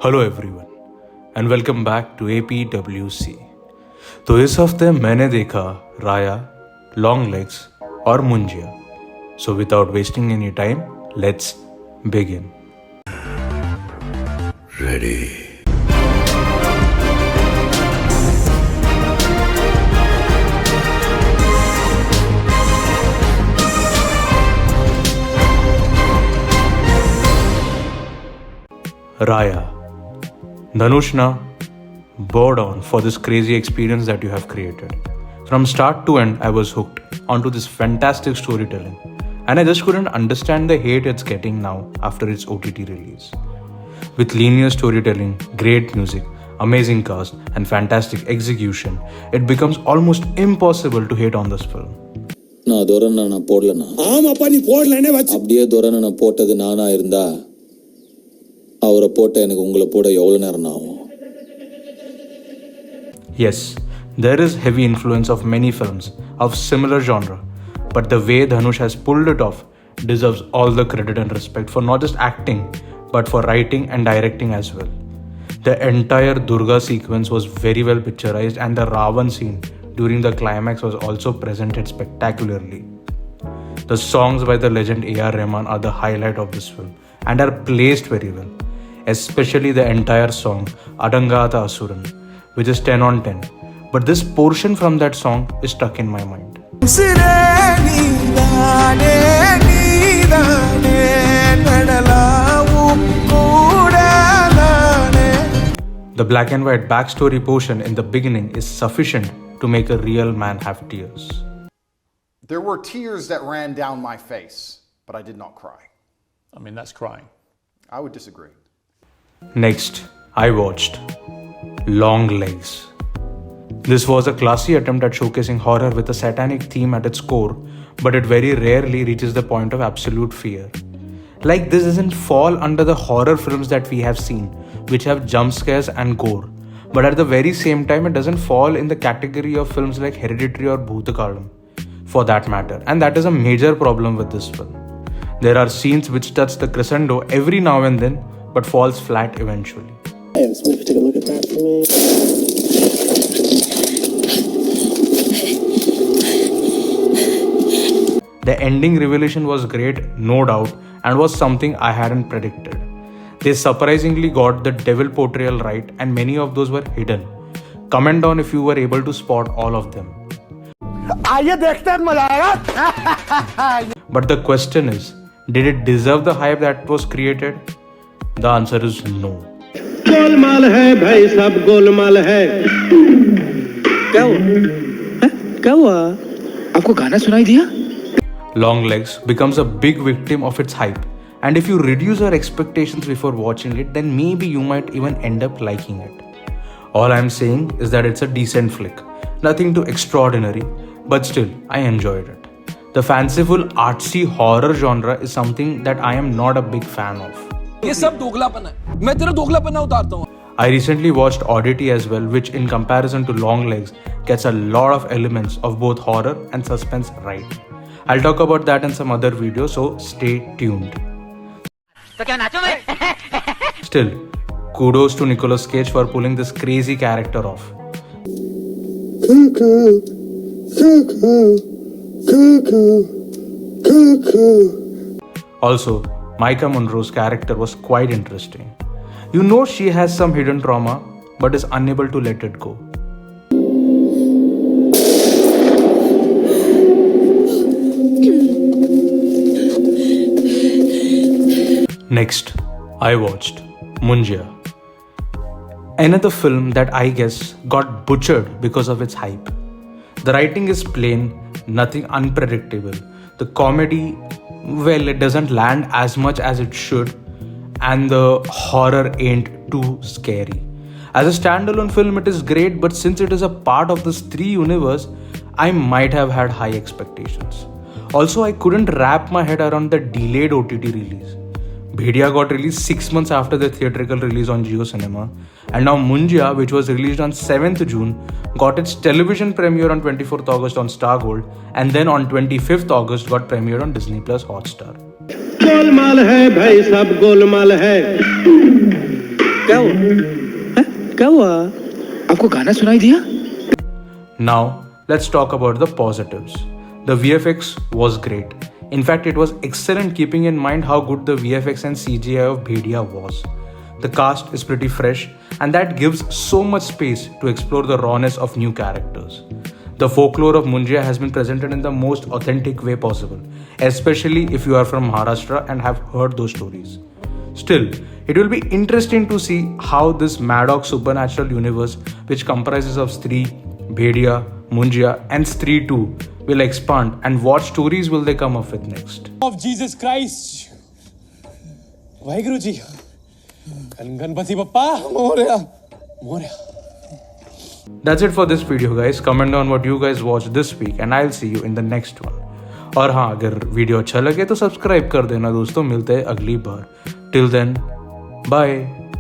Hello everyone and welcome back to APWC। तो इस हफ्ते मैंने देखा राया, लॉन्ग लेग्स और Munjya. So without wasting any time let's begin. Ready. Raya, Dhanushna, bored on for this crazy experience that you have created. From start to end, I was hooked onto this fantastic storytelling, and I just couldn't understand the hate it's getting now after its OTT release. With linear storytelling, great music, amazing cast, and fantastic execution, it becomes almost impossible to hate on this film. நான் துரனை நான் போடலண்ணா. ஆமாப்பா நீ போடலனே வச்சு அப்படியே துரனை நான் போட்டது நானா இருந்தா அவரை போட்ட எனக்கு உங்களை போட எவ்வளோ நேரம் ஆகும்? Yes, there is heavy influence of many films of similar genre, but the way Dhanush has pulled it off deserves all the credit and respect for not just acting, but for writing and directing as well. The entire Durga sequence was very well picturized, and the Ravan scene during the climax was also presented spectacularly. The songs by the legend A.R. Rahman are the highlight of this film and are placed very well. Especially the entire song Adangata Asuran, which is 10 on 10. But this portion from that song is stuck in my mind. The black and white backstory portion in the beginning is sufficient to make a real man have tears. There were tears that ran down my face, but I did not cry. I mean, that's crying. I would disagree. Next, I watched Long Legs. This was a classy attempt at showcasing horror with a satanic theme at its core, but it very rarely reaches the point of absolute fear. Like, this doesn't fall under the horror films that we have seen, which have jump scares and gore, but at the very same time, it doesn't fall in the category of films like Hereditary or Bhutakalam, for that matter, and that is a major problem with this film. There are scenes which touch the crescendo every now and then, but falls flat eventually. Hey, somebody take a look at that for me. The ending revelation was great, no doubt, and was something I hadn't predicted. They surprisingly got the devil portrayal right, and many of those were hidden. Comment down if you were able to spot all of them. आइए देखते हैं मजा आएगा. But the question is, did it deserve the hype that was created? The answer is no. Golmaal है भाई, सब गोलमाल है. क्या हुआ? क्या हुआ? आपको गाना सुनाई दिया? Long Legs becomes a big victim of its hype, and if you reduce your expectations before watching it, then maybe you might even end up liking it. All I'm saying is that it's a decent flick, nothing too extraordinary, but still, I enjoyed it. The fanciful artsy horror genre is something that I am not a big fan of. ये सब दोगलापन है. मैं तेरा दोगलापन उतारता हूँ. I recently watched Oddity as well, which in comparison to Long Legs gets a lot of elements of both horror and suspense right. I'll talk about that in some other video, so stay tuned. Still, kudos to Nicolas Cage for pulling this crazy character off. Also, Maika Monroe's character was quite interesting. You know she has some hidden trauma, but is unable to let it go. Next, I watched Munjia. Another film that I guess got butchered because of its hype. The writing is plain, nothing unpredictable. The comedy, well, it doesn't land as much as it should, and the horror ain't too scary. As a standalone film, it is great, but since it is a part of this 3 universe, I might have had high expectations. Also, I couldn't wrap my head around the delayed OTT release. Bhedia got released 6 months after the theatrical release on Jio Cinema, and now Munjia, which was released on 7th June, got its television premiere on 24th August on Star Gold, and then on 25th August got premiered on Disney Plus Hotstar. Golmaal है भाई, सब गोलमाल है. क्या हुआ? हैं? क्या हुआ? आपको गाना सुनाई दिया? Now, let's talk about the positives. The VFX was great. In fact, it was excellent keeping in mind how good the VFX and CGI of Bhedia was. The cast is pretty fresh, and that gives so much space to explore the rawness of new characters. The folklore of Munjya has been presented in the most authentic way possible, especially if you are from Maharashtra and have heard those stories. Still, it will be interesting to see how this Maddox supernatural universe, which comprises of Stree, Bhedia, Munjya, and Stree 2, will expand, and what stories will they come up with next. of Jesus Christ. Waheguru ji Ganpati Bappa Morya Morya. That's it for this video guys. Comment on what you guys watched this week and I'll see you in the next one. और हाँ, अगर video अच्छा लगे तो subscribe कर देना दोस्तों. मिलते हैं अगली बार. Till then, bye.